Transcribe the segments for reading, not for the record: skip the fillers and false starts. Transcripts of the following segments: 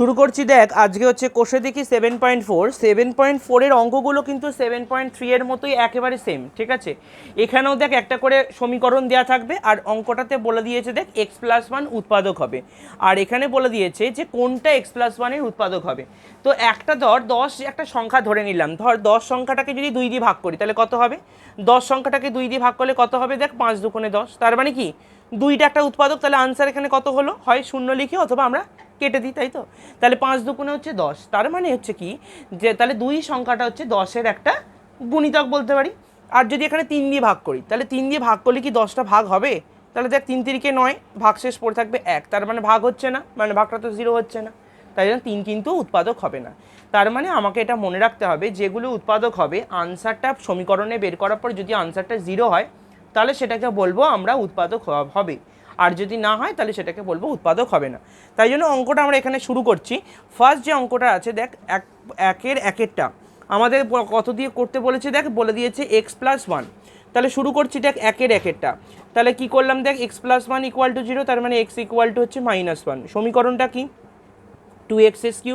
শুরু করছি। দেখ আজকে হচ্ছে কোষে দেখি 7.4 অঙ্কগুলো কিন্তু 7.3 এর মতোই একেবারে সেম, ঠিক আছে। এখানেও দেখ একটা করে সমীকরণ দেওয়া থাকবে, আর অঙ্কটাতে বলে দিয়েছে দেখ x+1 উৎপাদক হবে, আর এখানে বলে দিয়েছে যে কোনটা x+1 উৎপাদক হবে। তো একটা ধর 10 একটা সংখ্যা ধরে নিলাম, ধর 10 সংখ্যাটাকে যদি 2 দিয়ে ভাগ করি তাহলে কত হবে? 10 সংখ্যাটাকে 2 দিয়ে ভাগ করলে কত হবে? দেখ 5 দুগুণে 10, তার মানে কি দুইটা একটা উৎপাদক। তাহলে আনসার এখানে কত হলো? হয় শূন্য লিখি অথবা আমরা কেটে দিই, তাই তো। তাহলে 5 দুগুণে হচ্ছে 10, তার মানে হচ্ছে কি যে তাহলে 2 সংখ্যাটা হচ্ছে 10-এর একটা গুণিতক বলতে পারি। আর যদি এখানে 3 দিয়ে ভাগ করি তাহলে 3 দিয়ে ভাগ করলে কি 10টা ভাগ হবে? তাহলে দেখ 3 তিরিকে 9, ভাগশেষ পড়ে থাকবে 1, তার মানে ভাগ হচ্ছে না, মানে ভাগটা তো 0 হচ্ছে না, তাই জন্য 3 কিন্তু উৎপাদক হবে না। তার মানে আমাকে এটা মনে রাখতে হবে, যেগুলো উৎপাদক হবে আনসারটা সমীকরণে বের করার পর যদি আনসারটা 0 হয় তাহলে সেটাকে বলবো আমরা উৎপাদক হবে, আর যদি না হয় তাহলে সেটাকে বলবো উৎপাদক হবে না। তাই জন্য অঙ্কটা আমরা এখানে শুরু করছি। ফার্স্ট যে অঙ্কটা আছে দেখ একেরটা আমাদের কত দিয়ে করতে বলেছে, দেখ বলে দিয়েছে x+1। তাহলে শুরু করছি দেখ একেরটা। তাহলে কি করলাম দেখ x+1 = 0, তার মানে x = হচ্ছে -1। সমীকরণটা কি? 2x³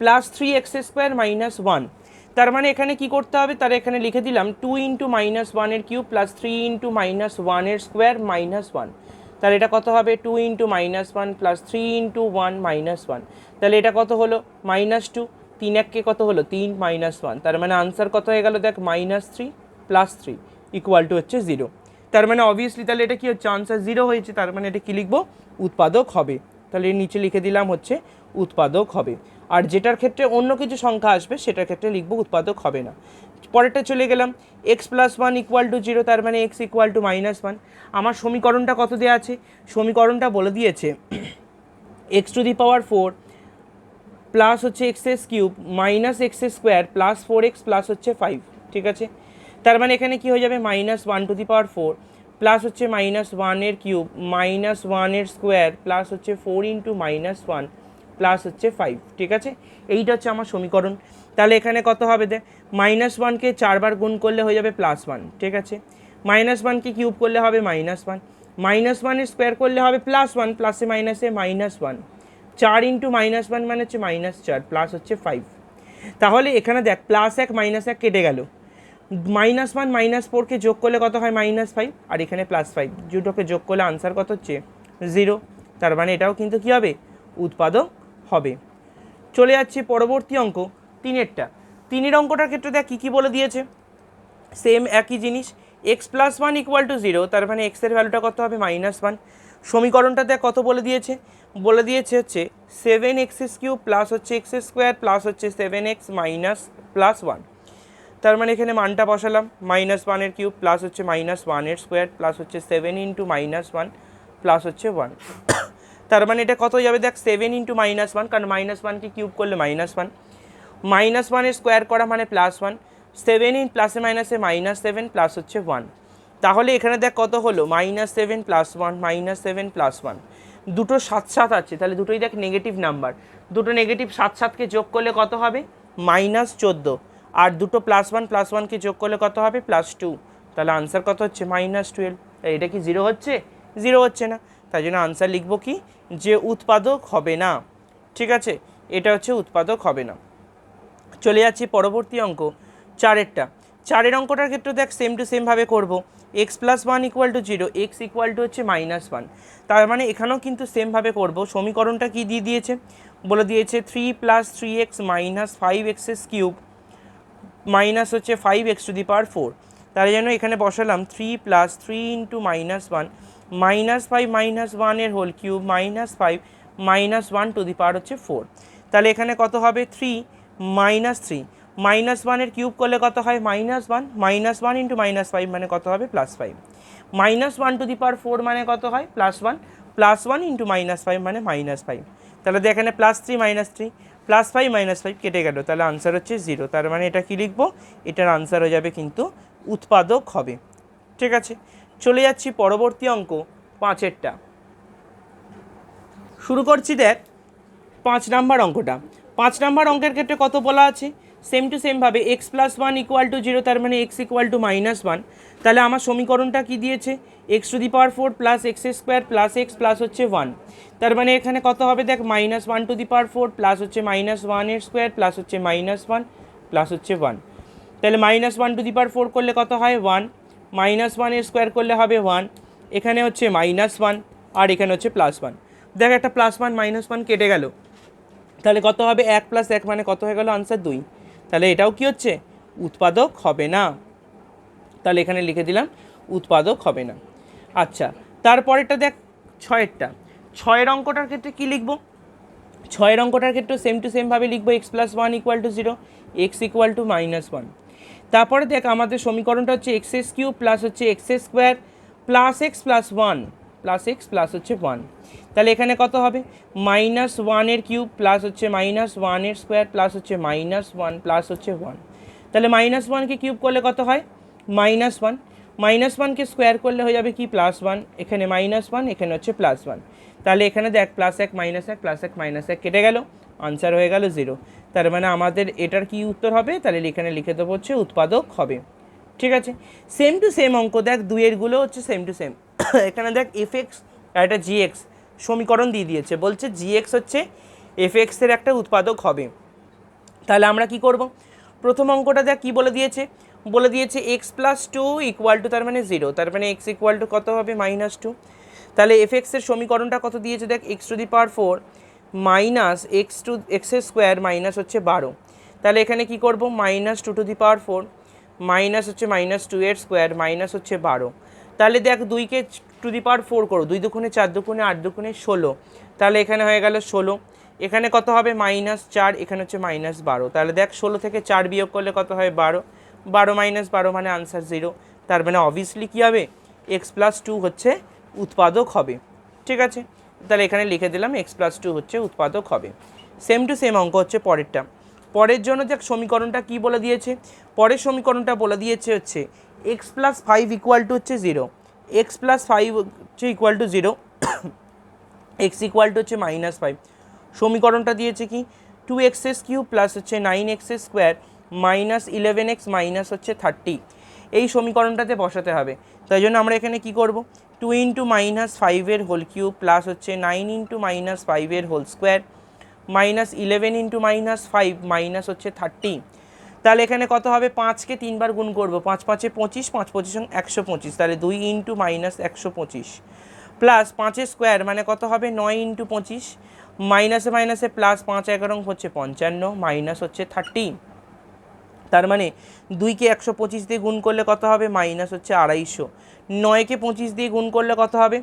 + 3x² - 1। তার মানে এখানে কি করতে হবে? তার এখানে লিখে দিলাম 2 × -1³ + 3 × -1² - 1। তাহলে এটা কত হবে? 2 × -1 + 3 × 1 - 1। তাহলে এটা কত হলো? -2। 3 এককে কত হলো? 3 - 1। তার মানে আনসার কত হয়ে গেল? দেখ -3 + 3 = হচ্ছে 0। তার মানে অবভিয়াসলি তাহলে এটা কি হচ্ছে? আনসার 0 হয়েছে, তার মানে এটা কি লিখবো? উৎপাদক হবে। তাহলে এর নিচে লিখে দিলাম হচ্ছে উৎপাদক হবে। আর যেটার ক্ষেত্রে অন্য কিছু সংখ্যা আসবে সেটার ক্ষেত্রে লিখবো উৎপাদক হবে না। পরেরটা চলে গেলাম, x+1 = 0, তার মানে x = -1। আমার সমীকরণটা কত দেওয়া আছে? সমীকরণটা বলে দিয়েছে x⁴ প্লাস হচ্ছে x³ -x² + 4x প্লাস হচ্ছে 5, ঠিক আছে। তার মানে এখানে কি হয়ে যাবে? -1⁴ প্লাস হচ্ছে -1³ -1² প্লাস হচ্ছে 4 × -1 প্লাস হচ্ছে 5, ঠিক আছে। এইটা হচ্ছে আমার সমীকরণ। তাহলে এখানে কত হবে? দেখ -1কে 4 বার গুণ করলে হয়ে যাবে +1, ঠিক আছে। -1কে কিউব করলে হবে -1, -1 স্কোয়ার করলে হবে +1, প্লাসে মাইনাসে -1, 4 × -1 মানে হচ্ছে -4 প্লাস হচ্ছে 5। তাহলে এখানে দেখ +1 -1 কেটে গেল, -1 -4কে যোগ করলে কত হয়? -5, আর এখানে +5, দুটোকে যোগ করলে আনসার কত হচ্ছে? 0। তার মানে এটাও কিন্তু কি হবে? উৎপাদক হবে। চলে যাচ্ছি পরবর্তী অঙ্ক 3-এরটা। 3-এর অঙ্কটার ক্ষেত্রে দেখ কী কী বলে দিয়েছে, সেম একই জিনিস। x+1 = 0, তার মানে x এর ভ্যালুটা কত হবে? -1। সমীকরণটা দেখ কত বলে দিয়েছে? বলে দিয়েছে হচ্ছে 7x³ প্লাস হচ্ছে x² প্লাস হচ্ছে 7x - +1। তার মানে এখানে মানটা বসালাম, -1³ প্লাস হচ্ছে -1² প্লাস হচ্ছে 7 × -1 প্লাস হচ্ছে 1। তার মানে এটা কত যাবে? দেখ 7 × -1, কারণ -1কে কিউব করলে -1, -1 স্কোয়ার করা মানে +1, 7 × প্লাসে মাইনাসে -7 প্লাস হচ্ছে 1। তাহলে এখানে দেখ কত হলো? -7 + 1 -7 + 1। দুটো 7 আছে, তাহলে দুটোই দেখ নেগেটিভ নাম্বার। দুটো নেগেটিভ 7কে যোগ করলে কত হবে? -14। আর দুটো +1কে যোগ করলে কত হবে? +2। তাহলে আনসার কত হচ্ছে? -12। এটা কি 0 হচ্ছে? 0 হচ্ছে না, তাই জন্য আনসার লিখবো কি? যে উৎপাদক হবে না, ঠিক আছে। এটা হচ্ছে উৎপাদক হবে না। চলে যাচ্ছি পরবর্তী অঙ্ক 4-এরটা। 4-এর অঙ্কটার ক্ষেত্রে দেখ সেম টু সেমভাবে করবো। x+1 = 0, x হচ্ছে -1। তার মানে এখানেও কিন্তু সেমভাবে করব। সমীকরণটা কি দিয়ে দিয়েছে? বলে দিয়েছে 3 + 3x - 5x³ মাইনাস হচ্ছে 5x⁴। তার জন্য এখানে বসালাম 3 + 3 × -1 -5 - 1 এর হোল কিউব -5 - 1 হচ্ছে 4। তাহলে এখানে কত হবে? 3 - 3 -1 এর কিউব করলে কত হয়? -1 -1 × -5 মানে কত হবে? +5 -1⁴ মানে কত হয়? +1 +1 × -5 মানে -5। তাহলে দেখ এখানে +3 -3 +5 -5 কেটে গেল, তাহলে আনসার হচ্ছে 0। তার মানে এটা কি লিখবো? এটার আনসার হয়ে যাবে কিন্তু উৎপাদক হবে, ঠিক আছে। চলে যাচ্ছি পরবর্তী অঙ্ক 5-এরটা। শুরু করছি দেখ 5 নাম্বার অঙ্কটা। 5 নাম্বার অঙ্কের ক্ষেত্রে কত বলা আছে? সেম টু সেমভাবে x plus one equal to zero, তার মানে x equal two minus one. তাহলে আমার সমীকরণটা কি দিয়েছে, x to the power four plus x square plus x plus হচ্ছে ওয়ান। তার মানে এখানে কত হবে দেখ, minus one two the power four plus হচ্ছে মাইনাস ওয়ানের স্কোয়ার প্লাস হচ্ছে মাইনাস ওয়ান প্লাস হচ্ছে ওয়ান। তাহলে minus one two the power four করলে কত হয় ওয়ান, মাইনাস ওয়ানের স্কোয়ার করলে হবে ওয়ান, এখানে হচ্ছে মাইনাস ওয়ান আর এখানে হচ্ছে প্লাস ওয়ান। দেখ একটা প্লাস ওয়ান মাইনাস ওয়ান কেটে গেল, তাহলে কত হবে এক প্লাস এক মানে কত হয়ে গেল আনসার দুই। তাহলে এটাও কি হচ্ছে, উৎপাদক হবে না। তাহলে এখানে লিখে দিলাম উৎপাদক হবে না। আচ্ছা, তারপরেরটা দেখ ছয়েরটা। ছয়ের অঙ্কটার ক্ষেত্রে কি লিখব, ছয়ের অঙ্কটার ক্ষেত্রে সেম টু সেমভাবে লিখবো x plus one equal to zero, x equal two minus one. তারপরে দেখ আমাদের সমীকরণটা হচ্ছে এক্স এস কিউব প্লাস হচ্ছে x square plus x plus one plus x plus হচ্ছে ওয়ান। তাহলে এখানে কত হবে, মাইনাস ওয়ানের কিউব প্লাস হচ্ছে মাইনাস ওয়ানের স্কোয়ার প্লাস হচ্ছে মাইনাস ওয়ান প্লাস হচ্ছে ওয়ান। তাহলে মাইনাস ওয়ানকে কিউব করলে কত হয় মাইনাস ওয়ান, মাইনাস ওয়ানকে স্কোয়ার করলে হয়ে যাবে কি প্লাস ওয়ান, এখানে মাইনাস ওয়ান এখানে হচ্ছে প্লাস ওয়ান। তাহলে এখানে দেখ প্লাস এক মাইনাস এক প্লাস এক মাইনাস এক কেটে গেল, আনসার হয়ে গেল জিরো। তার মানে আমাদের এটার কি উত্তর হবে, তাহলে এখানে লিখে দেবো হচ্ছে উৎপাদক হবে। ঠিক আছে, সেম টু সেম অঙ্ক দেখ দুইয়েরগুলো হচ্ছে সেম টু সেম। এখানে দেখ এফ এক্স আর একটা জি এক্স সমীকরণ দিয়ে দিয়েছে, বলছে জি এক্স হচ্ছে এফ এক্সের একটা উৎপাদক হবে। তাহলে আমরা কি করব, প্রথম অঙ্কটা দেখ কী বলে দিয়েছে, বলে দিয়েছে x plus two equal to তার মানে জিরো, তার মানে এক্স ইকুয়াল টু কত হবে মাইনাস টু। তাহলে এফ এক্সের সমীকরণটা কত দিয়েছে দেখ, x to the power four minus এক্সের স্কোয়ার মাইনাস হচ্ছে বারো। তাহলে এখানে কি করব, minus two to the power four minus হচ্ছে মাইনাস টু এর স্কোয়ার মাইনাস হচ্ছে বারো। তাহলে দেখ দুইকে টু দি পাওয়ার ফোর করো, দুই দুগুণে চার দুগুণে আট দুগুণে ষোলো, তাহলে এখানে হয়ে গেল ষোলো। এখানে কত হবে মাইনাস চার, এখানে হচ্ছে মাইনাস বারো। তাহলে দেখ ষোলো থেকে চার বিয়োগ করলে কত হয় বারো, বারো মাইনাস বারো মানে আনসার জিরো। তার মানে অবভিয়াসলি কী হবে, এক্স প্লাস টু হচ্ছে উৎপাদক হবে। ঠিক আছে, তাহলে এখানে লিখে দিলাম এক্স প্লাস টু হচ্ছে উৎপাদক হবে। সেম টু সেম অঙ্ক হচ্ছে পরেরটা। পরের জন্য দেখ সমীকরণটা কি বলে দিয়েছে, পরের সমীকরণটা বলে দিয়েছে হচ্ছে x plus five equal to হচ্ছে জিরো, এক্স প্লাস ফাইভ হচ্ছে equal to zero, x equal to হচ্ছে মাইনাস ফাইভ। সমীকরণটা দিয়েছে কি টু এক্সেস কিউব প্লাস হচ্ছে nine x's square minus eleven x minus হচ্ছে থার্টি। এই সমীকরণটাতে বসাতে হবে। তাই জন্য আমরা এখানে কি করব, টু ইন্টু মাইনাস ফাইভের হোল কিউব প্লাস হচ্ছে নাইন ইন্টু মাইনাস ফাইভের whole square minus eleven into minus five minus হচ্ছে থার্টি। তাহলে এখানে কত হবে, পাঁচকে তিনবার গুণ করবো, পাঁচ পাঁচে পঁচিশ, পাঁচ পঁচিশ একশো পঁচিশ, তাহলে দুই ইন্টু মাইনাস একশো পঁচিশ প্লাস পাঁচের স্কোয়ার মানে কত হবে নয় ইন্টু পঁচিশ, মাইনাসে মাইনাসে প্লাস পাঁচ এগারো হচ্ছে পঞ্চান্ন মাইনাস হচ্ছে থার্টি। তার মানে দুইকে একশো পঁচিশ দিয়ে গুণ করলে কত হবে মাইনাস হচ্ছে আড়াইশো, নয়কে পঁচিশ দিয়ে গুণ করলে কত হবে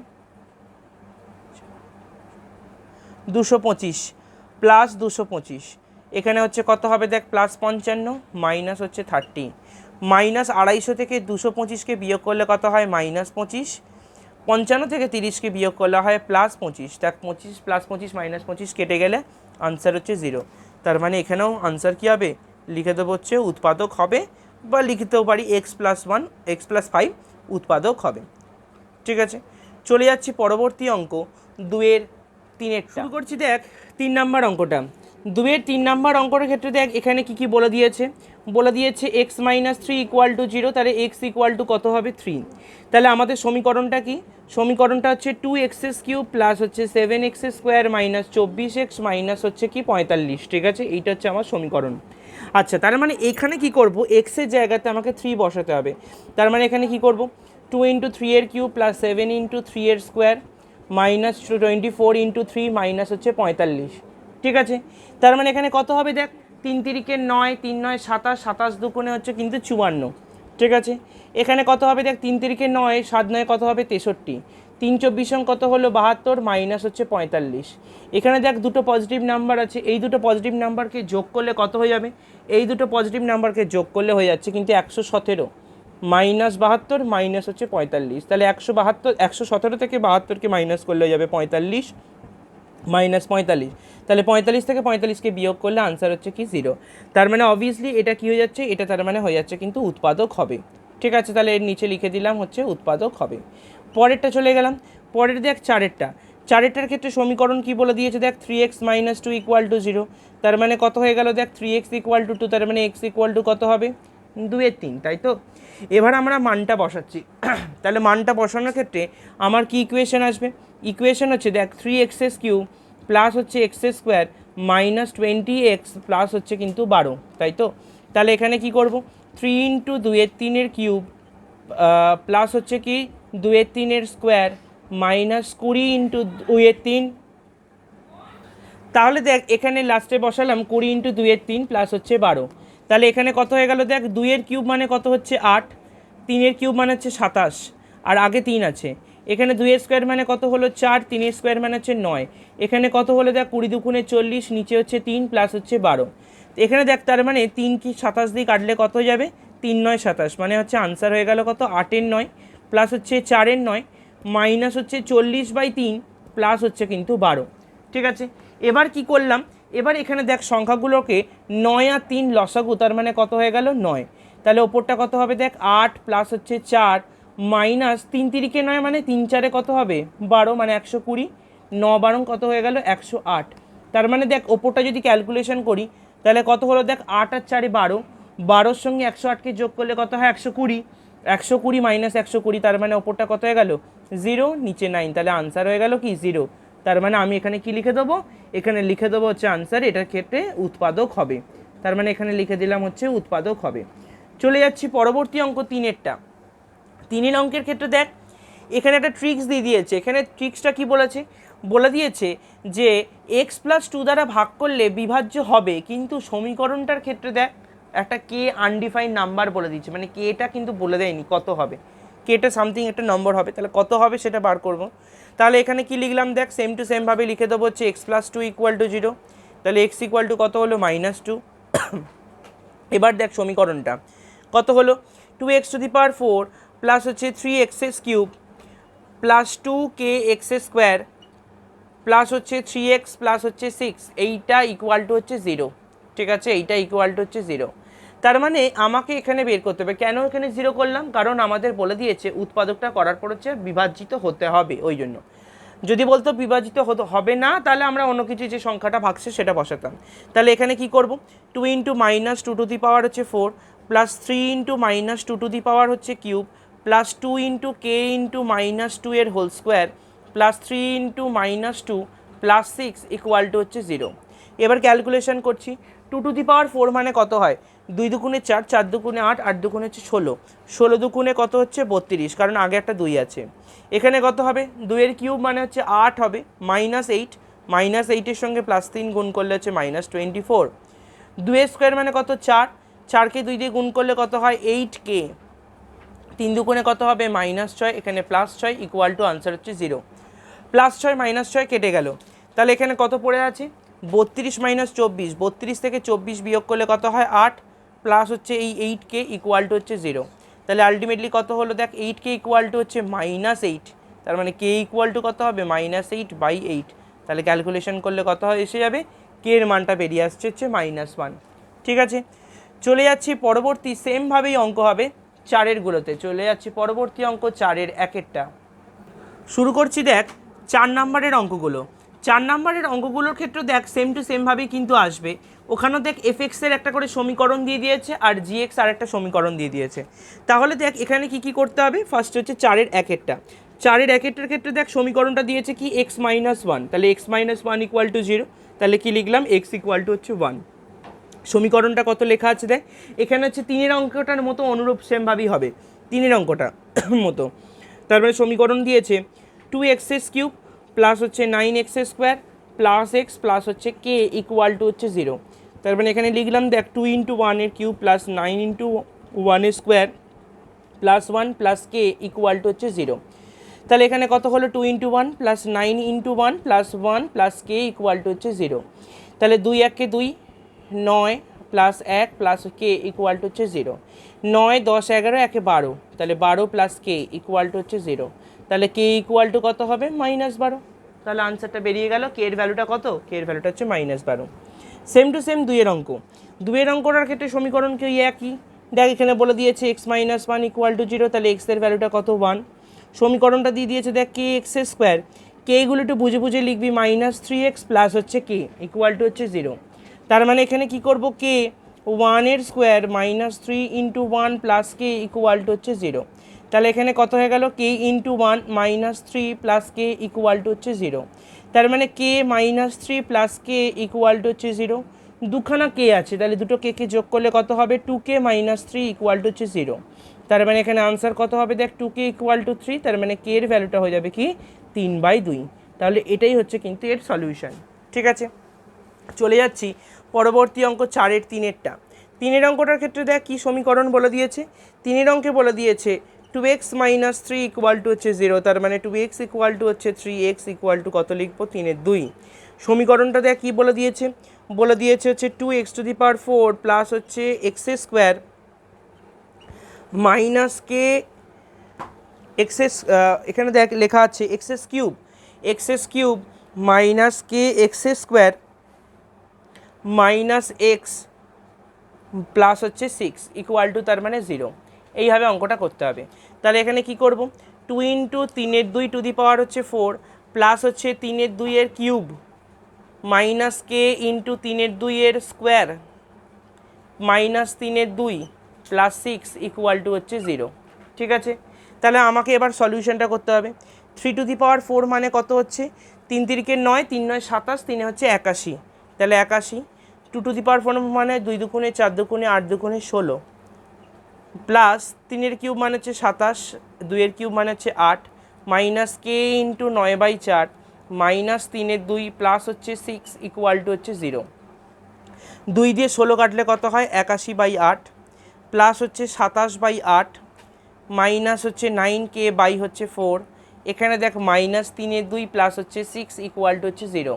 দুশো পঁচিশ প্লাস দুশো পঁচিশ, এখানে হচ্ছে কত হবে দেখ প্লাস পঞ্চান্ন মাইনাস হচ্ছে থার্টি, মাইনাস আড়াইশো থেকে দুশো পঁচিশকে বিয়োগ করলে কত হয় মাইনাস পঁচিশ, পঞ্চান্ন থেকে তিরিশকে বিয়োগ করলে হয় প্লাস পঁচিশ। দেখ পঁচিশ প্লাস পঁচিশ মাইনাস পঁচিশ কেটে গেলে আনসার হচ্ছে জিরো। তার মানে এখানেও আনসার কী হবে, লিখে দেবো হচ্ছে উৎপাদক হবে, বা লিখতেও পারি x plus one x plus five উৎপাদক হবে। ঠিক আছে, চলে যাচ্ছি পরবর্তী অঙ্ক দুয়ের তিনের। শুরু করছি দেখ তিন নাম্বার অঙ্কটা। দুয়ের তিন নাম্বার অঙ্কটার ক্ষেত্রে দেখ এখানে কি কি বলে দিয়েছে, বলে দিয়েছে x minus three equal to zero, তাহলে এক্স ইকুয়াল টু কত হবে থ্রি। তাহলে আমাদের সমীকরণটা কি, সমীকরণটা হচ্ছে টু এক্সেস কিউব প্লাস হচ্ছে সেভেন এক্স স্কোয়ার মাইনাস চব্বিশ এক্স মাইনাস হচ্ছে কি পঁয়তাল্লিশ। ঠিক আছে, এইটা হচ্ছে আমার সমীকরণ। আচ্ছা, তার মানে এখানে কি করব, এক্সের জায়গাতে আমাকে থ্রি বসাতে হবে। তার মানে এখানে কি করব, টু ইন্টু থ্রি এর cube plus seven into three এর square minus 24 into three minus হচ্ছে 45। ঠিক আছে, তার মানে এখানে কত হবে দেখ, তিন তিরিকে নয়, তিন নয় সাতাশ, সাতাশ দুগুণে হচ্ছে কিন্তু 54। ঠিক আছে, এখানে কত হবে দেখ, তিন তিরিকে নয়, সাত নয় কত হবে 63, তিন চব্বিশ কত হলো 72 মাইনাস হচ্ছে 45। এখানে দেখ দুটো পজিটিভ নাম্বার আছে, এই দুটো পজিটিভ নাম্বারকে যোগ করলে কত হয়ে যাবে, এই দুটো পজিটিভ নাম্বারকে যোগ করলে হয়ে যাচ্ছে কিন্তু 117 মাইনাস 72 মাইনাস হচ্ছে 45। তাহলে 117 থেকে 72কে মাইনাস করলে হয়ে যাবে 45 মাইনাস 45। তাহলে 45 থেকে 45কে বিয়োগ করলে আনসার হচ্ছে কি জিরো। তার মানে অবভিয়াসলি এটা কি হয়ে যাচ্ছে, এটা তার মানে হয়ে যাচ্ছে কিন্তু উৎপাদক হবে। ঠিক আছে, তাহলে এর নিচে লিখে দিলাম হচ্ছে উৎপাদক হবে। পরেরটা চলে গেলাম, পরের দেখ চারেরটা। চারেরটার ক্ষেত্রে সমীকরণ কি বলে দিয়েছে দেখ 3x - 2 = 0, তার মানে কত হয়ে গেল দেখ 3x = 2, তার মানে x = কত হবে 2/3, তাই তো। এবার আমরা মানটা বসাচ্ছি তাহলে মানটা বসানোর ক্ষেত্রে আমার কি ইকুয়েশন আসবে, ইকুয়েশন হচ্ছে দেখ 3x³ প্লাস হচ্ছে x² - 20x প্লাস হচ্ছে কিন্তু 12, তাই তো। তাহলে এখানে কি করব 3 × 2/3 প্লাস হচ্ছে কি 2/3 মাইনাস 20 × 2/3, তাহলে দেখ এখানে লাস্টে বসালাম 20 × 2/3 প্লাস হচ্ছে 12, তাহলে এখানে কত হয়ে গেল দেখ 2 মানে কত হচ্ছে 8, 3 মানে হচ্ছে 27, আর আগে 3 আছে, এখানে 2 মানে কত হলো 4, 3 মানে হচ্ছে 9, এখানে কত হলো দেখ 20 × 2 = 40, নিচে হচ্ছে 3 প্লাস হচ্ছে 12, এখানে দেখ তার মানে 3 কি 27 দিয়ে কাটলে কত হয়ে যাবে 3 × 9 = 27, মানে হচ্ছে আনসার হয়ে গেল কত 8 × 9 প্লাস হচ্ছে 4 × 9 মাইনাস হচ্ছে 40/3 প্লাস হচ্ছে কিন্তু 12, ঠিক আছে। এবার কি করলাম, এবার এখানে দেখ সংখ্যাগুলোকে 9 আর 3 লসাগু, তার মানে কত হয়ে গেল 9, তাহলে ওপরটা কত হবে দেখ 8 প্লাস হচ্ছে 4 মাইনাস 3 × 3 = 9, মানে 3 × 4 কত হবে 12, মানে 120, 9 × 12 কত হয়ে গেল 108, তার মানে দেখ ওপরটা যদি ক্যালকুলেশন করি তাহলে কত হলো দেখ 8 আর 4 12, 12-র সঙ্গে 108কে যোগ করলে কত হয় 120, 120 মাইনাস 120, তার মানে ওপরটা কত হয়ে গেল 0, নিচে 9, তাহলে আনসার হয়ে গেল কি 0, তার মানে আমি এখানে কি লিখে দেবো, এখানে লিখে দেবো হচ্ছে আনসার, এটার ক্ষেত্রে উৎপাদক হবে, তার মানে এখানে লিখে দিলাম হচ্ছে উৎপাদক হবে। চলে যাচ্ছি পরবর্তী অঙ্ক 3-এরটা। 3 অঙ্কের ক্ষেত্রে দেখ এখানে একটা ট্রিক্স দিয়ে দিয়েছে, এখানে ট্রিক্সটা কি বলেছে, বলে দিয়েছে যে x + 2 দ্বারা ভাগ করলে বিভাজ্য হবে, কিন্তু সমীকরণটার ক্ষেত্রে দেখ একটা কে আনডিফাইন্ড নাম্বার বলে দিচ্ছে, মানে কেটা কিন্তু বলে দেয়নি কত হবে, কেটা সামথিং একটা নম্বর হবে, তাহলে কত হবে সেটা বার করব। তাহলে এখানে কি লিখলাম দেখ সেম টু সেম ভাবে লিখে দেবো হচ্ছে x + 2 = 0, তাহলে x = কত হলো -2। এবার দেখ সমীকরণটা কত হলো 2x⁴ প্লাস হচ্ছে 3x³ প্লাস 2kx² প্লাস হচ্ছে 3x প্লাস হচ্ছে 6, এইটা ইকুয়াল টু হচ্ছে 0, ঠিক আছে, এইটা ইকুয়াল টু হচ্ছে 0, তার মানে আমাকে এখানে বের করতে হবে, কেন এখানে 0 করলাম, কারণ আমাদের বলে দিয়েছে উৎপাদকটা করার পর হচ্ছে বিভাজিত হতে হবে, ওই জন্য। যদি বলতো বিভাজিত হবে না তাহলে আমরা অন্য কিছু যে সংখ্যাটা ভাগছে সেটা বসাতাম। তাহলে এখানে কি করব 2 × -2 হচ্ছে 4 প্লাস 3 × -2 হচ্ছে কিউব প্লাস 2 × k × -2 এর whole square plus 3 × -2 plus 6 equal to হচ্ছে 0। এবার ক্যালকুলেশন করছি 2⁴ মানে কত হয় 2 দুগুণে 4, 4 দুগুণে 8, 8 দুগুণে হচ্ছে 16, 16 দুগুণে কত হচ্ছে 32, কারণ আগে একটা 2 আছে, এখানে কত হবে 2 এর কিউব মানে হচ্ছে 8 হবে, -8, -8-এর সঙ্গে +3 গুণ করলে হচ্ছে -24, 2 মানে কত 4, 4কে 2 দিয়ে গুণ করলে কত হয় 8k, 3 দুগুণে কত হবে -6, এখানে +6 ইকুয়াল টু আনসার হচ্ছে 0, +6 -6 কেটে গেল, তাহলে এখানে কত পড়ে আছে 32 - 24, 32 থেকে 24 বিয়োগ করলে কত হয় 8 প্লাস হচ্ছে এই 8k ইকুয়াল টু হচ্ছে 0, তাহলে আলটিমেটলি কত হলো দেখ 8k ইকুয়াল টু হচ্ছে -8, তার মানে k ইকুয়াল টু কত হবে -8/8, তাহলে ক্যালকুলেশন করলে কত হয় এসে যাবে k এর মানটা বেরিয়ে আসছে হচ্ছে -1, ঠিক আছে। চলে যাচ্ছি পরবর্তী সেমভাবেই অঙ্ক হবে 4-এরগুলোতে, চলে যাচ্ছি পরবর্তী অঙ্ক 4-এর 1-এরটা। শুরু করছি দেখ 4 নম্বরের অঙ্কগুলো। 4 নম্বরের অঙ্কগুলোর ক্ষেত্রে দেখ সেম টু সেমভাবেই কিন্তু আসবে, ওখানেও দেখ এফএক্সের একটা করে সমীকরণ দিয়ে দিয়েছে আর জিএক্স আর একটা সমীকরণ দিয়ে দিয়েছে, তাহলে দেখ এখানে কি কি করতে হবে, ফার্স্ট হচ্ছে 4-এর 1-এরটা। 4-এর 1-এরটার ক্ষেত্রে দেখ সমীকরণটা দিয়েছে কি x - 1, তাহলে x - 1 = 0, তাহলে কি লিখলাম x = হচ্ছে 1। সমীকরণটা কত লেখা আছে দেখ, এখানে হচ্ছে 3-এর অঙ্কটার মতো অনুরূপ সেমভাবেই হবে 3-এর অঙ্কটা মতো, তারপরে সমীকরণ দিয়েছে 2x³ প্লাস হচ্ছে 9x² প্লাস x প্লাস হচ্ছে k ইকুয়াল টু হচ্ছে 0, তার মানে এখানে লিখলাম দেখ 2 × 1³ plus 9 × 1² plus 1 plus k equal to হচ্ছে 0, তাহলে এখানে কত হলো 2 × 1 plus 9 × 1 plus 1 plus k equal to হচ্ছে 0, তাহলে 2 1 2, 9 plus 1 plus k equal to হচ্ছে 0, 9 10 11 1 12, তাহলে 12 প্লাস k ইকুয়াল টু হচ্ছে 0, তাহলে k ইকুয়াল টু কত হবে -12, তাহলে আনসারটা বেরিয়ে গেল, k এর ভ্যালুটা কত, k এর ভ্যালুটা হচ্ছে -12। সেম টু সেম 2-এর অঙ্ক, 2-এর অঙ্কটার ক্ষেত্রে সমীকরণ কি একই, দেখ এখানে বলে দিয়েছে x - 1 = 0, তাহলে x এর ভ্যালুটা কত 1, সমীকরণটা দিয়ে দিয়েছে দেখ kx², k কেগুলো একটু বুঝে বুঝে লিখবি, -3x প্লাস হচ্ছে কে ইকুয়াল টু হচ্ছে 0। তার মানে এখানে কি করব, কে 1 এর square -3 into 1 plus k equal to হচ্ছে 0। তাহলে এখানে কত হয়ে গেল, k into 1 -3 plus k equal to হচ্ছে 0। তার মানে k -3 plus k equal to হচ্ছে 0। দুখানা কে আছে, তাহলে দুটো কে কে যোগ করলে কত হবে, 2k -3 ইকুয়াল টু হচ্ছে 0। তার মানে এখানে আনসার কত হবে, দেখ 2k ইকুয়াল টু 3। তার মানে কে এর ভ্যালুটা হয়ে যাবে কি 3/2। তাহলে এটাই হচ্ছে কিন্তু এর সলিউশন। ঠিক আছে, চলে যাচ্ছি পরবর্তী অঙ্ক 4-এর 3-এরটা। 3-এর অঙ্কটার ক্ষেত্রে দেখ কী সমীকরণ বলে দিয়েছে। 3-এর অঙ্কে বলে দিয়েছে 2x - 3 ইকুয়াল টু হচ্ছে 0। তার মানে 2x ইকুয়াল টু হচ্ছে 3x ইকুয়াল টু কত লিখবো, 3/2। সমীকরণটা দেখ কী বলে দিয়েছে, বলে দিয়েছে হচ্ছে 2x⁴ প্লাস হচ্ছে x² মাইনাস কে এখানে দেখ লেখা আছে x³ মাইনাস কে x² মাইনাস এক্স প্লাস হচ্ছে 6 ইকুয়াল টু তার মানে 0। এইভাবে অঙ্কটা করতে হবে। তাহলে এখানে কি করব, 2 ইন্টু 3/2 টু দি পাওয়ার হচ্ছে 4 প্লাস হচ্ছে 3/2 এর কিউব মাইনাস কে ইন্টু 3/2 এর square minus 3/2 plus 6 equal to হচ্ছে 0। ঠিক আছে, তাহলে আমাকে এবার সলিউশনটা করতে হবে। 3 টু দি পাওয়ার 4 মানে কত হচ্ছে, 3 তিরিকে 9, 3 9 27, 3 হচ্ছে 81। তাহলে 81 2 টু দি পাওয়ার 4 মানে 2 দুগুণে 4 দুগুণে 8 দুগুণে 16 প্লাস 3 কিউব মানে হচ্ছে 27, 2 কিউব মানে হচ্ছে 8 মাইনাস কে ইন্টু 9/4 মাইনাস 3/2 প্লাস হচ্ছে 6 ইকুয়াল টু হচ্ছে 0। 2 দিয়ে 16 কাটলে কত হয়, 81/8 প্লাস হচ্ছে 27/8 মাইনাস হচ্ছে 9k বাই হচ্ছে 4। এখানে দেখ -3/2 প্লাস হচ্ছে 6 ইকুয়াল টু হচ্ছে 0।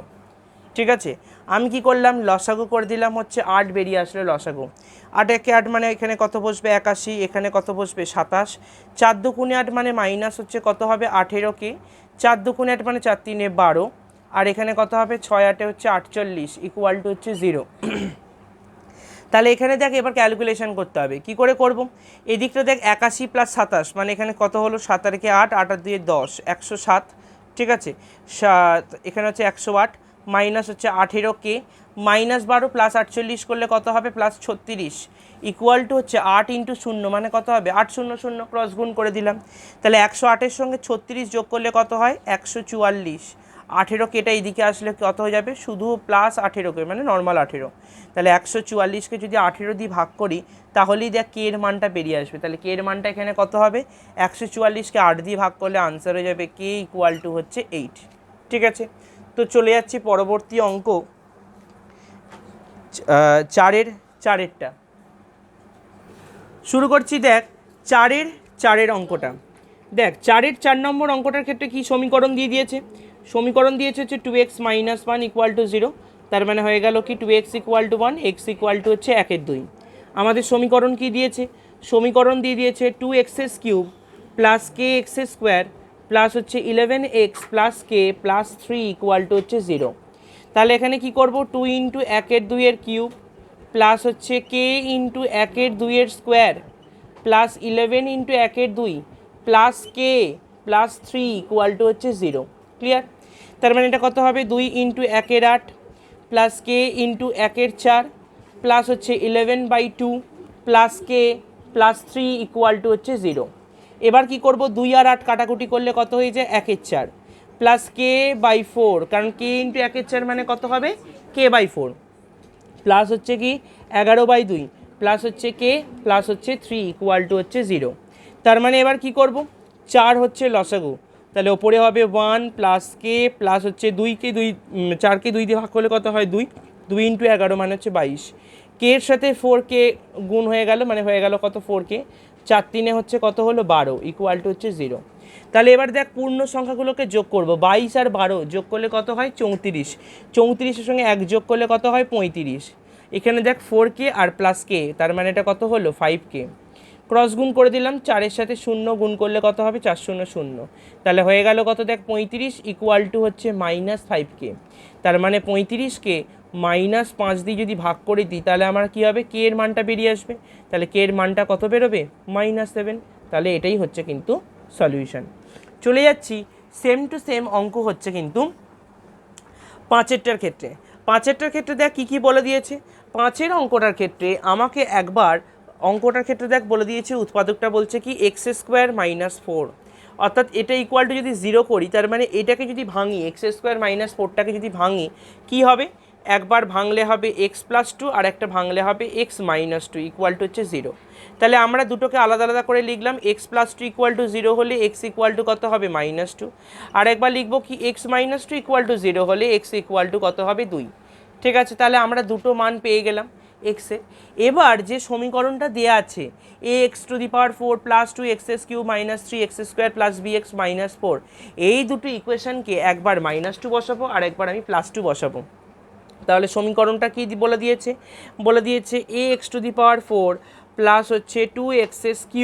ঠিক আছে, আমি কি করলাম, লসাগু করে দিলাম হচ্ছে 8 বেরিয়ে আসলো লসাগু। 8 একে 8 মানে এখানে কত বসবে 81, এখানে কত বসবে 27, 4 দুগুণে 8 মানে মাইনাস হচ্ছে কত হবে 18k, 4 দুগুণে 8 মানে 4 3 12, আর এখানে কত হবে 6 8 হচ্ছে 48 ইকুয়াল টু হচ্ছে 0। তাহলে এখানে দেখ এবার ক্যালকুলেশন করতে হবে, কি করে করব, এদিকটা দেখ 81 প্লাস 27 মানে এখানে কত হলো 7 আর 8 8 আর 2 10 107। ঠিক আছে, এখানে হচ্ছে 108 মাইনাস হচ্ছে 18k -12 প্লাস 48 করলে কত হবে প্লাস 36 ইকুয়াল টু হচ্ছে 8 ইন্টু 0 মানে কত হবে 8 0 0 ক্রস গুণ করে দিলাম। তাহলে 108-এর সঙ্গে 36 যোগ করলে কত হয় 144। 18 এটা এইদিকে আসলে কত হয়ে যাবে, শুধু প্লাস 18 মানে নর্মাল 18। তাহলে 144কে যদি 18 দিয়ে ভাগ করি তাহলেই দেখ কে এর মানটা বেরিয়ে আসবে। তাহলে কে এর মানটা এখানে কত হবে, 144কে 8 দিয়ে ভাগ করলে আনসার হয়ে যাবে কে ইকুয়াল টু হচ্ছে 8। ঠিক আছে, তো চলে যাচ্ছি পরবর্তী অঙ্ক 4-এরটা শুরু করছি। দেখ 4-এর অঙ্কটা, দেখ 4-এর 4 নম্বর অঙ্কটার ক্ষেত্রে কি সমীকরণ দিয়ে দিয়েছে, সমীকরণ দিয়েছে হচ্ছে 2x - 1 ইকুয়াল টু 0। তার মানে হয়ে গেল কি 2x equal to 1, x equal to হচ্ছে 1/2। আমাদের সমীকরণ কি দিয়েছে, সমীকরণ দিয়ে দিয়েছে 2x³ প্লাস kx² প্লাস হচ্ছে 11x plus k plus 3 equal to হচ্ছে 0। তাহলে এখানে কি করব, 2 ইন্টু 1/2 এর কিউব প্লাস হচ্ছে k ইন্টু 1/2 এর square plus 11 into 1/2 plus k plus 3 equal to হচ্ছে 0। ক্লিয়ার, তার মানে এটা কত হবে 2 ইন্টু 1/8 প্লাস কে ইন্টু 1/4 প্লাস হচ্ছে 11/2 plus k plus 3 equal to হচ্ছে 0। এবার কি করব, 2 আর 8 কাটাকুটি করলে কত হয়ে যায় 1/4 প্লাস কে বাই 4, কারণ কে ইন্টু 1/4 মানে কত হবে কে বাই 4 প্লাস হচ্ছে কি 11/2 প্লাস হচ্ছে কে প্লাস হচ্ছে 3 ইকুয়াল টু হচ্ছে 0। তার মানে এবার কি করব, 4 হচ্ছে লসাগু, তাহলে ওপরে হবে 1 প্লাস কে প্লাস হচ্ছে 4কে 2 দিয়ে ভাগ করলে কত হয় 2, 2 ইন্টু 11 মানে হচ্ছে 22, কে এর সাথে 4কে গুণ হয়ে গেল মানে হয়ে গেল কত 4কে, 4 3 হচ্ছে কত হলো 12 ইকুয়াল টু হচ্ছে 0। তাহলে এবার দেখ পূর্ণ সংখ্যাগুলোকে যোগ করব, 22 আর 12 যোগ করলে কত হয় 34, 34-এর সঙ্গে 1 যোগ করলে কত হয় 35। এখানে দেখ 4k আর প্লাস কে, তার মানে এটা কত হলো 5k, ক্রস গুণ করে দিলাম, 4-এর সাথে 0 গুণ করলে কত হবে 4 0 0, তাহলে হয়ে গেল কত দেখ 35 ইকুয়াল টু হচ্ছে -5k। তার মানে 35কে -5 দিয়ে যদি ভাগ করে দিই তাহলে আমার কী হবে, কে এর মানটা বেরিয়ে আসবে। তাহলে কে এর মানটা কত বেরোবে -7। তাহলে এটাই হচ্ছে কিন্তু সলিউশন। চলে যাচ্ছি সেম টু সেম অঙ্ক হচ্ছে কিন্তু 5-এরটার ক্ষেত্রে। 5-এরটার ক্ষেত্রে দেখ কী কী বলে দিয়েছে। 5-এর অঙ্কটার ক্ষেত্রে আমাকে একবার অঙ্কটার ক্ষেত্রে দেখ বলে দিয়েছে উৎপাদকটা বলছে কি এক্স স্কোয়ার মাইনাস 4, অর্থাৎ এটা ইকুয়াল টু যদি 0 করি তার মানে এটাকে যদি ভাঙি এক্স স্কোয়ার মাইনাস 4টাকে যদি ভাঙি কী হবে, একবার ভাঙলে হবে এক্স প্লাস 2 আর একটা ভাঙলে হবে এক্স মাইনাস 2 ইকুয়াল টু হচ্ছে 0। তাহলে আমরা দুটোকে আলাদা আলাদা করে লিখলাম, এক্স প্লাস 2 ইকুয়াল টু 0 হলে এক্স ইকুয়াল টু কত হবে -2, আর একবার লিখবো কি এক্স মাইনাস 2 ইকুয়াল টু 0 হলে এক্স ইকুয়াল টু কত হবে 2। ঠিক আছে, তাহলে আমরা দুটো মান পেয়ে গেলাম এক্সের। এবার যে সমীকরণটা দেওয়া আছে a x to the power 4 plus 2x³ minus 3x² plus bx minus 4, এই দুটো ইকুয়েশনকে একবার -2 বসাবো আর একবার আমি +2 বসাবো। তাহলে সমীকরণটা কি বলে দিয়েছে a x to the power 4 plus হচ্ছে 2x³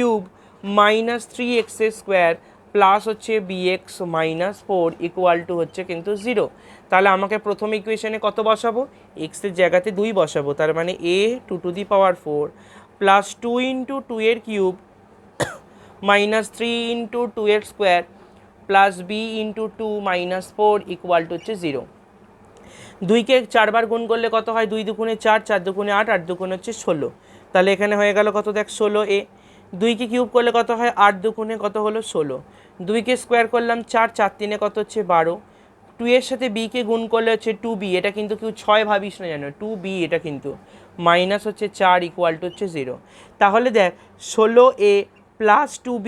মাইনাস 3x² প্লাস হচ্ছে bx মাইনাস 4 ইকুয়াল টু হচ্ছে কিন্তু 0। তাহলে আমাকে প্রথম ইকুয়েশনে কত বসাবো, এক্সের জায়গাতে 2 বসাবো, তার মানে a 2 two the power 4 plus 2 into 2 এর কিউব মাইনাস 3 ইন্টু 2 এর square plus b into 2 minus 4 equal to হচ্ছে 0। 2কে 4 বার গুণ করলে কত হয়, 2 দুগুণে 4, 4 দুগুণে 8, 8 দুগুণে হচ্ছে 16। তাহলে এখানে হয়ে গেল কত দেখ 16a। 2কে কিউব করলে কত হয়, 8 দুগুণে কত হলো 16। 2কে স্কোয়ার করলাম 4, 4 তিনে কত হচ্ছে 12। 2 এর সাথে bকে গুণ করলে হচ্ছে 2b, এটা কিন্তু কেউ 6 ভাবিস না জানো, 2b এটা কিন্তু মাইনাস হচ্ছে 4 ইকুয়াল টু হচ্ছে 0। তাহলে দেখ 16a plus 2b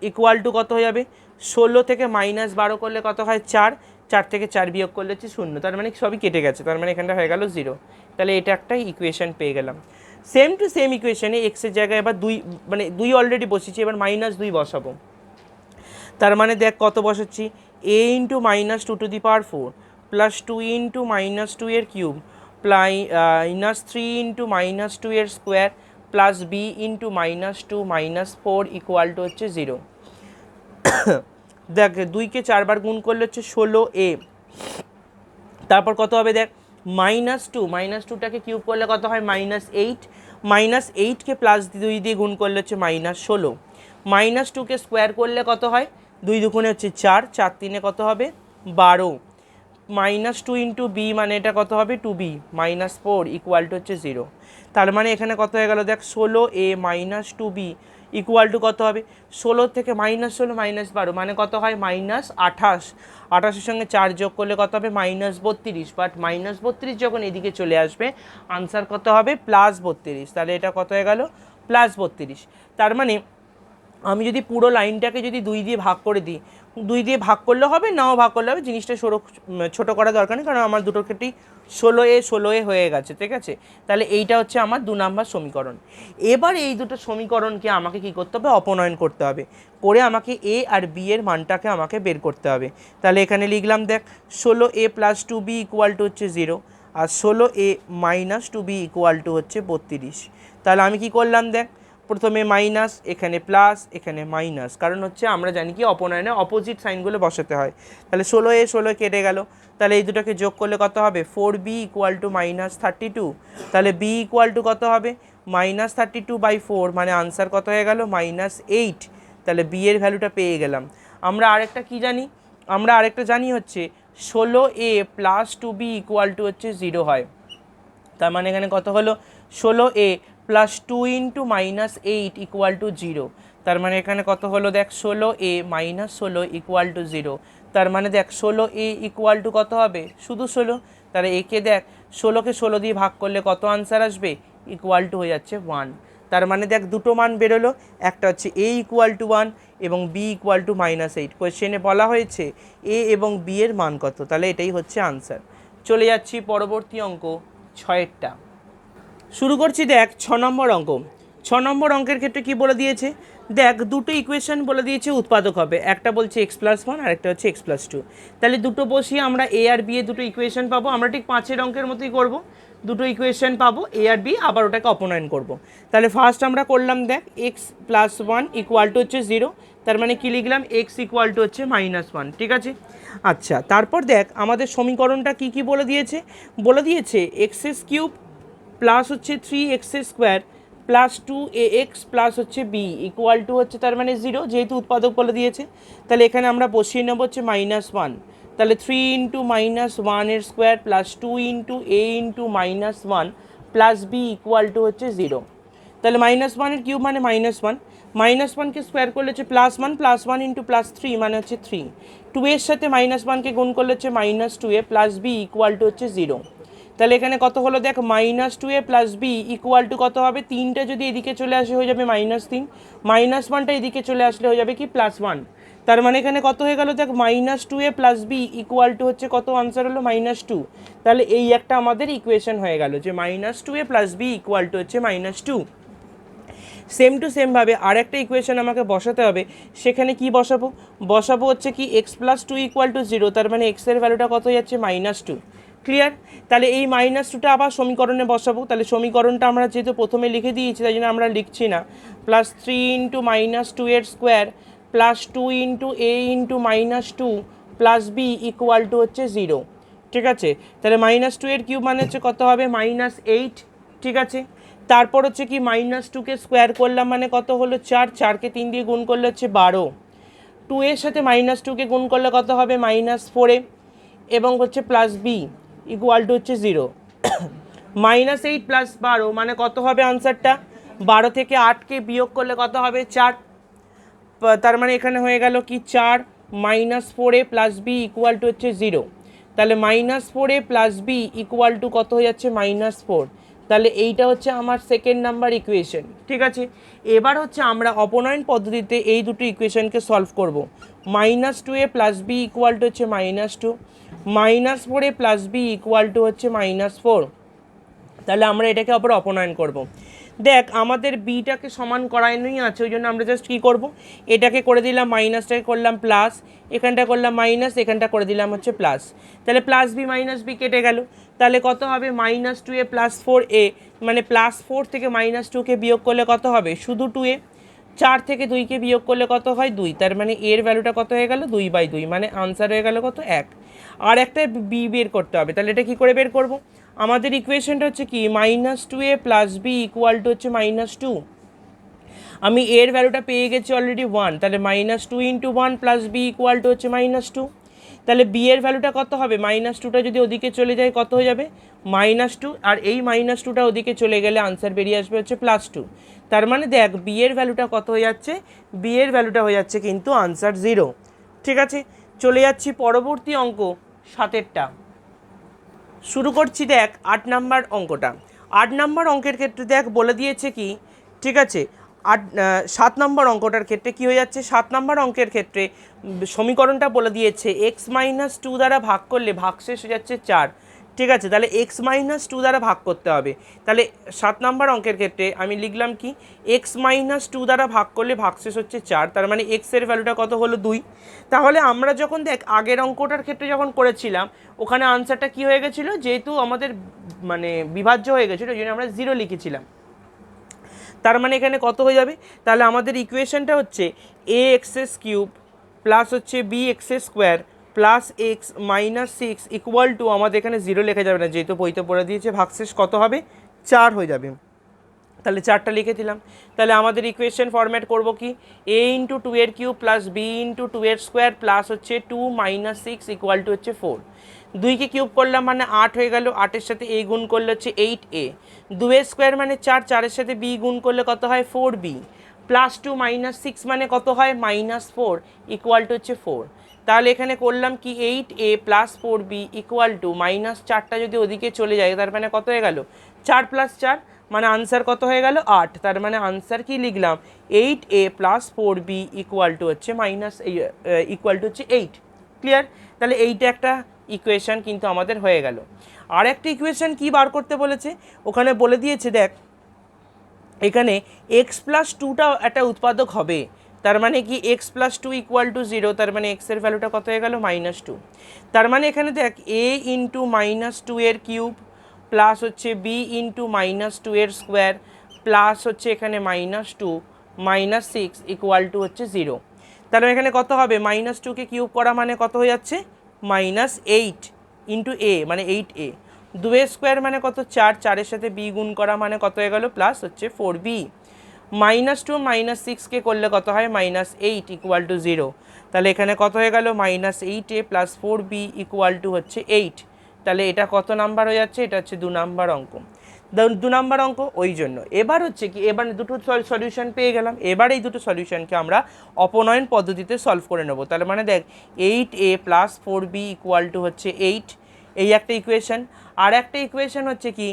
equal to কত হয়ে যাবে, 16 থেকে -12 করলে কত হয় 4, 4 থেকে 4 বিয়োগ করলে হচ্ছে 0, তার মানে সবই কেটে গেছে, তার মানে এখানটা হয়ে গেল 0। তাহলে এটা একটা ইকুয়েশন পেয়ে গেলাম। সেম টু সেম ইকুয়েশনে এক্সের জায়গায় এবার 2 মানে 2 অলরেডি বসিয়েছি, এবার -2 বসাবো। তার মানে দেখ কত বসাচ্ছি, a into -2 two the power 4 plus 2 into -2 এর কিউব মাইনাস 3 ইন্টু -2 এর square plus b into -2 minus 4 equal to হচ্ছে 0। দেখ 2কে 4 বার গুণ করলে হচ্ছে 16a, তারপর কত হবে দেখ -2টাকে কিউব করলে কত হয় -8, -8কে প্লাস 2 দিয়ে গুণ করলে হচ্ছে -16, -2কে স্কোয়ার করলে কত হয়, 2 দুগুণে হচ্ছে 4, 4 তিনে কত হবে 12, -2 ইন্টু b মানে এটা কত হবে 2b মাইনাস 4 ইকুয়াল টু হচ্ছে 0। তার মানে এখানে কত হয়ে গেল দেখ 16a minus 2b equal to কত হবে, 16 থেকে -16 -12 মানে কত হয় -28, 28-এর সঙ্গে 4 যোগ করলে কত হবে -32, বাট -32 যখন এদিকে চলে আসবে আনসার কত হবে +32, তাহলে এটা কত হয়ে গেল +32। তার মানে আমি যদি পুরো লাইনটাকে যদি 2 দিয়ে ভাগ করে দিই, 2 দিয়ে ভাগ করলে হবে, নাও ভাগ করলে হবে, জিনিসটা ছোটো করা দরকার নেই, কারণ আমার দুটোর ক্ষেত্রেই 16a হয়ে গেছে। ঠিক আছে, তাহলে এইটা হচ্ছে আমার 2 নম্বর সমীকরণ। এবার এই দুটো সমীকরণকে আমাকে কি করতে হবে, অপনয়ন করতে হবে, করে আমাকে a আর b এর মানটাকে আমাকে বের করতে হবে। তাহলে এখানে লিখলাম দেখ 16a plus 2b equal to হচ্ছে 0 আর 16a minus 2b equal to হচ্ছে 32। তাহলে আমি কি করলাম দেখ, প্রথমে মাইনাস, এখানে প্লাস, এখানে মাইনাস, কারণ হচ্ছে আমরা জানি কি অপনয়নে অপোজিট সাইনগুলো বসাতে হয়। তাহলে 16 কেটে গেল, তাহলে এই দুটোকে যোগ করলে কত হবে 4b ইকুয়াল টু -32, তাহলে b ইকুয়াল টু কত হবে -32/4, মানে আনসার কত হয়ে গেল -8। তাহলে b এর ভ্যালুটা পেয়ে গেলাম। আমরা আরেকটা কি জানি, আমরা আরেকটা জানি হচ্ছে 16a plus 2b equal to হচ্ছে 0 হয়। তার মানে এখানে কত হলো 16a plus 2 into -8 equal to 0, তার মানে এখানে কত হলো দেখ 16a মাইনাস 16 ইকুয়াল টু 0, তার মানে দেখ 16a ইকুয়াল টু কত হবে শুধু 16, তাহলে একে দেখ 16কে 16 দিয়ে ভাগ করলে কত আনসার আসবে, ইকুয়াল টু হয়ে যাচ্ছে 1। তার মানে দেখ দুটো মান বেরোলো, একটা হচ্ছে a ইকুয়াল টু 1 এবং b ইকুয়াল টু -8। কোয়েশ্চেনে বলা হয়েছে a এবং b এর মান কত, তাহলে এটাই হচ্ছে আনসার। চলে যাচ্ছি পরবর্তী অঙ্ক 6এরটা, শুরু করছি দেখ 6 নম্বর অঙ্ক। 6 নম্বর অঙ্কের ক্ষেত্রে কি বলে দিয়েছে, দেখ দুটো ইকুয়েশন বলে দিয়েছে উৎপাদক হবে, একটা বলছে x+1 আর একটা হচ্ছে x+2। তাহলে দুটো বসিয়ে আমরা a আর b এর দুটো ইকুয়েশন পাবো, আমরা ঠিক 5-এর অঙ্কের মতোই করব, দুটো ইকুয়েশন পাবো a আর b, আবার ওটাকে অপনয়ন করব। তাহলে ফার্স্ট আমরা করলাম দেখ x+1 ইকুয়াল টু হচ্ছে 0, তার মানে কি লিখলাম x ইকুয়াল টু হচ্ছে -1। ঠিক আছে, আচ্ছা তারপর দেখ আমাদের সমীকরণটা কি বলে দিয়েছে, x³ প্লাস হচ্ছে 3x² প্লাস 2ax প্লাস হচ্ছে b ইকুয়াল টু হচ্ছে তার মানে 0, যেহেতু উৎপাদক বলে দিয়েছে তাহলে এখানে আমরা বসিয়ে নেবো হচ্ছে -1, তাহলে 3 ইন্টু -1 এর square plus 2 into a into -1 plus b equal to হচ্ছে 0। তাহলে -1 এর কিউব মানে -1, -1কে স্কোয়ার করলে হচ্ছে +1, +1 ইন্টু +3 মানে হচ্ছে 3, 2 এর সাথে -1কে গুণ করলে হচ্ছে -2a plus b equal to হচ্ছে 0। তাহলে এখানে কত হলো দেখ, -2a plus b equal to কত হবে, 3টা যদি এদিকে চলে আসে হয়ে যাবে -3, -1টা এদিকে চলে আসলে হয়ে যাবে কি +1। তার মানে এখানে কত হয়ে গেল দেখ, -2a plus b equal to হচ্ছে কত, আনসার হলো -2। তাহলে এই একটা আমাদের ইকুয়েশন হয়ে গেল যে -2a plus b equal to হচ্ছে -2। সেম টু সেমভাবে আরেকটা ইকুয়েশন আমাকে বসাতে হবে, সেখানে কি বসাবো হচ্ছে কি x প্লাস 2 ইকুয়াল টু 0, তার মানে x এর ভ্যালুটা কত হয়ে যাচ্ছে -2। ক্লিয়ার? তাহলে এই -2টা আবার সমীকরণে বসাবো, তাহলে সমীকরণটা আমরা যেহেতু প্রথমে লিখে দিয়েছি তাই জন্য আমরা লিখছি না, +3 ইন্টু -2 এর square plus 2 into a into -2 plus b equal to হচ্ছে 0। ঠিক আছে, তাহলে -2 এর কিউব মানে হচ্ছে কত হবে, -8। ঠিক আছে, তারপর হচ্ছে কি -2কে স্কোয়ার করলাম মানে কত হলো 4, 4কে 3 দিয়ে গুণ করলে হচ্ছে 12, 2 এর সাথে -2কে গুণ করলে কত হবে -4 এবং হচ্ছে প্লাস b ইকুয়াল টু হচ্ছে 0। -8 প্লাস 12 মানে কত হবে আনসারটা, 12 থেকে 8কে বিয়োগ করলে কত হবে 4, তার মানে এখানে হয়ে গেল কি 4 -4a plus b equal to হচ্ছে 0। তাহলে -4a plus b equal to কত হয়ে যাচ্ছে -4। তাহলে এইটা হচ্ছে আমার সেকেন্ড নাম্বার ইকুয়েশন। ঠিক আছে, এবার হচ্ছে আমরা অপনয়ন পদ্ধতিতে এই দুটো ইকুয়েশনকে সলভ করব। -2a plus b equal to হচ্ছে -2, -4a plus b equal to হচ্ছে -4। তাহলে আমরা এটাকে আবার অপনয়ন করব। দেখ আমাদের বিটাকে সমান করানোই আছে, ওই জন্য আমরা জাস্ট কী করবো, এটাকে করে দিলাম মাইনাসটাকে করলাম প্লাস, এখানটা করলাম মাইনাস, এখানটা করে দিলাম হচ্ছে প্লাস। তাহলে প্লাস বি মাইনাস বি কেটে গেল, তাহলে কত হবে -2a প্লাস 4a, মানে +4 থেকে -2কে বিয়োগ করলে কত হবে শুধু 2a, 4 থেকে 2কে বিয়োগ করলে কত হয় 2, তার মানে এর ভ্যালুটা কত হয়ে গেল 2/2, মানে আনসার হয়ে গেল কত 1। আর একটা বি বের করতে হবে, তাহলে এটা কী করে বের করব, আমাদের ইকুয়েশনটা হচ্ছে কি -2a plus b equal to হচ্ছে -2, আমি এর ভ্যালুটা পেয়ে গেছি অলরেডি 1, তাহলে -2 into 1 plus b equal to হচ্ছে -2। তাহলে b এর ভ্যালুটা কত হবে, -2টা যদি ওদিকে চলে যায় কত হয়ে যাবে -2, আর এই -2টা ওদিকে চলে গেলে আনসার বেরিয়ে আসবে হচ্ছে +2। তার মানে দেখ b এর ভ্যালুটা কত হয়ে যাচ্ছে, b এর ভ্যালুটা হয়ে যাচ্ছে কিন্তু আনসার 0। ঠিক আছে, চলে যাচ্ছি পরবর্তী অঙ্ক 7এরটা, শুরু করছি দেখ 8 নাম্বার অঙ্কটা। 8 নাম্বার অঙ্কের ক্ষেত্রে দেখ বলে দিয়েছে কি, ঠিক আছে 7 নম্বর অঙ্কটার ক্ষেত্রে কি হয়ে যাচ্ছে, 7 নম্বর অঙ্কের ক্ষেত্রে সমীকরণটা বলে দিয়েছে x-2 দ্বারা ভাগ করলে ভাগশেষ হয়ে যাচ্ছে 4। ঠিক আছে, তাহলে x-2 দ্বারা ভাগ করতে হবে। তাহলে 7 নম্বর অঙ্কের ক্ষেত্রে আমি লিখলাম কি x-2 দ্বারা ভাগ করলে ভাগশেষ হচ্ছে 4, তার মানে x এর ভ্যালুটা কত হলো 2। তাহলে আমরা যখন দেখ আগের অঙ্কটার ক্ষেত্রে যখন করেছিলাম ওখানে আনসারটা কি হয়ে গেছিলো, যেহেতু আমাদের মানে বিভাজ্য হয়ে গেছিলো ওই জন্য আমরা 0 লিখেছিলাম। তার মানে এখানে কত হয়ে যাবে, তাহলে আমাদের ইকুয়েশনটা হচ্ছে ax³ প্লাস হচ্ছে bx² plus x minus 6 equal two, আমাদের এখানে 0 লেখা যাবে না যেহেতু বইতে পড়ে দিয়েছে, ভাগশেষ কত হবে 4 হয়ে যাবে। তাহলে 4টা লিখে দিলাম। তাহলে আমাদের ইকুয়েশন ফরম্যাট করব কি a ইন্টু 2 এর কিউব প্লাস b ইন্টু 2 এর স্কোয়ার প্লাস হচ্ছে 2 মাইনাস 6 ইকুয়াল টু হচ্ছে 4। 2কে কিউব করলাম মানে 8 হয়ে গেল, 8-এর সাথে a গুণ করলে হচ্ছে 8a, 2 এর স্কোয়ার মানে 4, 4-এর সাথে b গুণ করলে কত হয় 4b, প্লাস 2 মাইনাস 6 মানে কত হয় -4 ইকুয়াল টু হচ্ছে 4। তাহলে এখানে করলাম কি 8a plus 4b equal to -4টা যদি ওদিকে চলে যায় তার মানে কত হয়ে গেল 4 প্লাস 4, মানে আনসার কত হয়ে গেল 8। তার মানে আনসার কি লিখলাম 8a plus 4b equal to হচ্ছে ইকুয়াল টু হচ্ছে 8। ক্লিয়ার? তাহলে এইটা একটা ইকুয়েশন কিন্তু আমাদের হয়ে গেল। আর একটা ইকুয়েশন কি বার করতে বলেছে, ওখানে বলে দিয়েছে দেখ এখানে x+2টা একটা উৎপাদক হবে, তার মানে কি x+2 ইকুয়াল টু 0, তার মানে x এর ভ্যালুটা কত হয়ে গেল -2। তার মানে এখানে দেখ a ইন্টু -2 এর কিউব প্লাস হচ্ছে b ইন্টু -2 এর স্কোয়ার প্লাস হচ্ছে এখানে -2 মাইনাস 6 ইকুয়াল টু হচ্ছে 0। তাহলে এখানে কত হবে -2কে কিউব করা মানে কত হয়ে যাচ্ছে -8 ইন্টু a মানে 8a 2a স্কোয়ার মানে কত 4, 4-এর সাথে b গুণ করা মানে কত হয়ে গেল প্লাস হচ্ছে 4b, -2 -6কে করলে কত হয় -8 ইকুয়াল টু 0, তাহলে এখানে কত হয়ে গেল -8a plus 4b equal to হচ্ছে 8, তাহলে এটা কত নাম্বার হয়ে যাচ্ছে, এটা হচ্ছে 2 নাম্বার অঙ্ক। 2 নাম্বার অঙ্ক ওই জন্য এবার হচ্ছে কি, এবার দুটো সলিউশন পেয়ে গেলাম, এবার এই দুটো সলিউশনকে আমরা অপনয়ন পদ্ধতিতে সলভ করে নেব। তাহলে মানে দেখ 8a plus 4b equal to হচ্ছে 8, এই একটা ইকুয়েশন। আর একটা ইকুয়েশন হচ্ছে কি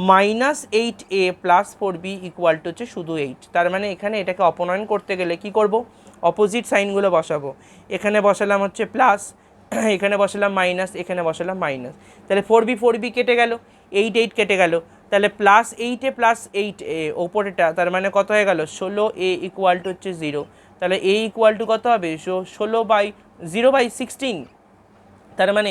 -8a plus 4b equal to হচ্ছে শুধু 8। তার মানে এখানে এটাকে অপনয়ন করতে গেলে কি করব, অপোজিট সাইনগুলো বসাবো। এখানে বসালাম হচ্ছে প্লাস, এখানে বসালাম মাইনাস, এখানে বসালাম মাইনাস, তাহলে 4b কেটে গেল, 8 কেটে গেল, তাহলে প্লাস 8a প্লাস 8a ওপরেটা, তার মানে কত হয়ে গেল 16a ইকুয়াল টু হচ্ছে 0, তাহলে a ইকুয়াল টু কত হবে 0/16, তার মানে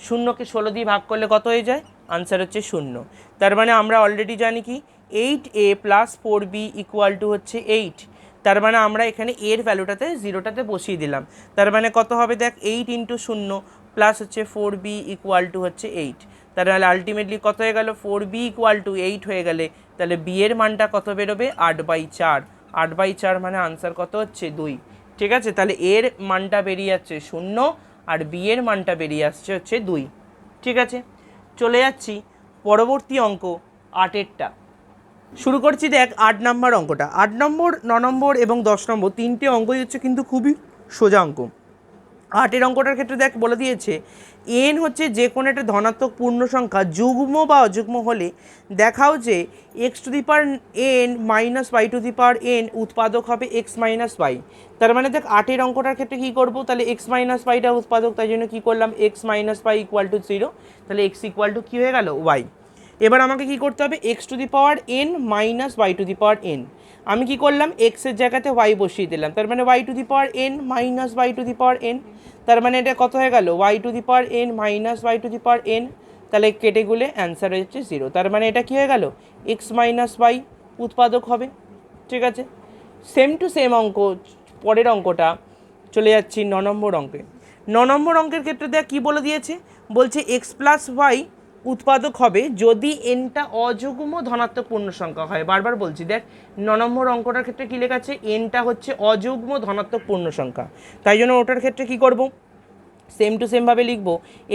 0কে 16 দিয়ে ভাগ করলে কত হয়ে যায়, আনসার হচ্ছে 0। তার মানে আমরা অলরেডি জানি কি 8a plus 4b equal to হচ্ছে 8, তার মানে আমরা এখানে এর ভ্যালুটাতে 0টাতে বসিয়ে দিলাম, তার মানে কত হবে দেখ 8 × 0 প্লাস হচ্ছে 4b ইকুয়াল টু হচ্ছে 8, তার মানে আলটিমেটলি কত হয়ে গেল 4b ইকুয়াল টু 8 হয়ে গেলে, তাহলে b এর মানটা কত বেরোবে 8/4, 8/4 মানে আনসার কত হচ্ছে 2, ঠিক আছে। তাহলে এর মানটা বেরিয়ে যাচ্ছে 0 আর বি এর মানটা বেরিয়ে আসছে হচ্ছে 2, ঠিক আছে। চলে যাচ্ছি পরবর্তী অঙ্ক 8এরটা, শুরু করছি দেখ 8 নাম্বার অঙ্কটা। 8 নম্বর, 9 নম্বর এবং 10 নম্বর তিনটে অঙ্কই হচ্ছে কিন্তু খুবই সোজা অঙ্ক। 8এর অঙ্কটার ক্ষেত্রে দেখ বলে দিয়েছে এন হচ্ছে যে কোনো একটা ধনাত্মক পূর্ণ সংখ্যা যুগ্ম বা অযুগ্ম হলে দেখাও যে x⁴n মাইনাস y⁴n উৎপাদক হবে x মাইনাস y। তার মানে দেখ 8এর অঙ্কটার ক্ষেত্রে কী করবো, তাহলে x মাইনাস yটা উৎপাদক, তাই জন্য কী করলাম x minus y equal to 0, তাহলে x ইকুয়াল টু কী হয়ে গেল y। এবার আমাকে কি করতে হবে x⁴n মাইনাস y⁴n, আমি কি করলাম এক্সের জায়গাতে y বসিয়ে দিলাম, তার মানে y⁴n মাইনাস y⁴n, তার মানে এটা কত হয়ে গেল y⁴n মাইনাস y⁴n, তাহলে কেটে গুলে অ্যান্সার হয়ে যাচ্ছে 0, তার মানে এটা কি হয়ে গেল x মাইনাস y উৎপাদক হবে, ঠিক আছে। সেম টু সেম অঙ্ক পরের অঙ্কটা, চলে যাচ্ছি 9 নম্বর অঙ্কে। 9 নম্বর অঙ্কের ক্ষেত্রে দেখ কী বলে দিয়েছে, বলছে x প্লাস y উৎপাদক হবে যদি এনটা অযুগ্ম ধনাত্মক পূর্ণ সংখ্যা হয়। বারবার বলছি দেখ 9 নম্বর অঙ্কটার ক্ষেত্রে কী লেখা আছে, এনটা হচ্ছে অযুগ্ম ধনাত্মক পূর্ণ সংখ্যা, তাই জন্য ওটার ক্ষেত্রে কী করব, সেম টু সেমভাবে লিখব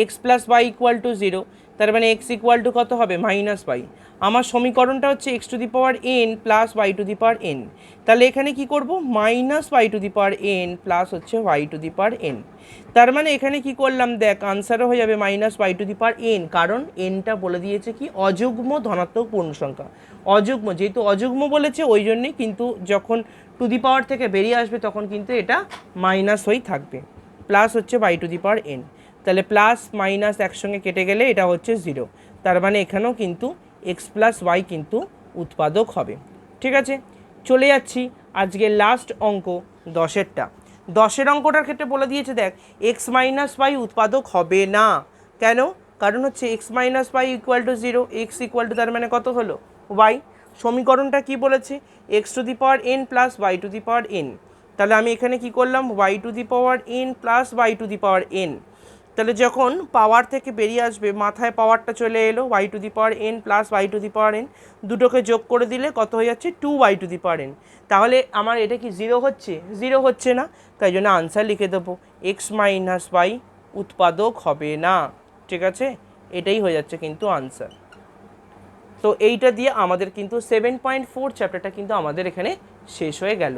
x plus y equal to 0, তার মানে x ইকুয়াল টু কত হবে -y। আমার সমীকরণটা হচ্ছে x⁴n প্লাস y⁴n, তাহলে এখানে কি করব -y⁴n প্লাস হচ্ছে y⁴n, তার মানে এখানে কি করলাম দেখ আনসারও হয়ে যাবে -y⁴n, কারণ এনটা বলে দিয়েছে কি অযুগ্ম ধনাত্মক পূর্ণ সংখ্যা। অযুগ্ম যেহেতু অযুগ্ম বলেছে ওই জন্যই কিন্তু যখন টু দি পাওয়ার থেকে বেরিয়ে আসবে তখন কিন্তু এটা মাইনাস হয়েই থাকবে, প্লাস হচ্ছে y⁴n, তাহলে প্লাস মাইনাস একসঙ্গে কেটে গেলে এটা হচ্ছে 0, তার মানে এখানেও কিন্তু x প্লাস y কিন্তু উৎপাদক হবে, ঠিক আছে। চলে যাচ্ছি আজকে লাস্ট অঙ্ক 10এরটা। 10এর অঙ্কটার ক্ষেত্রে বলে দিয়েছে দেখ x মাইনাস y উৎপাদক হবে না, কেন, কারণ হচ্ছে x minus y equal to 0, x equal to তার মানে কত হলো y, সমীকরণটা কি বলেছে x⁴n প্লাস y⁴n, তাহলে আমি এখানে কি করলাম y⁴n প্লাস y⁴n, তাহলে যখন পাওয়ার থেকে বেরিয়ে আসবে মাথায় পাওয়ারটা চলে এলো y⁴n প্লাস y⁴n, দুটোকে যোগ করে দিলে কত হয়ে যাচ্ছে 2y⁴n, তাহলে আমার এটা কি 0 হচ্ছে, 0 হচ্ছে না, তাই জন্য আনসার লিখে দেবো x মাইনাস y উৎপাদক হবে না, ঠিক আছে, এটাই হয়ে যাচ্ছে কিন্তু আনসার। তো এইটা দিয়ে আমাদের কিন্তু 7.4 চ্যাপ্টারটা কিন্তু আমাদের এখানে শেষ হয়ে গেল।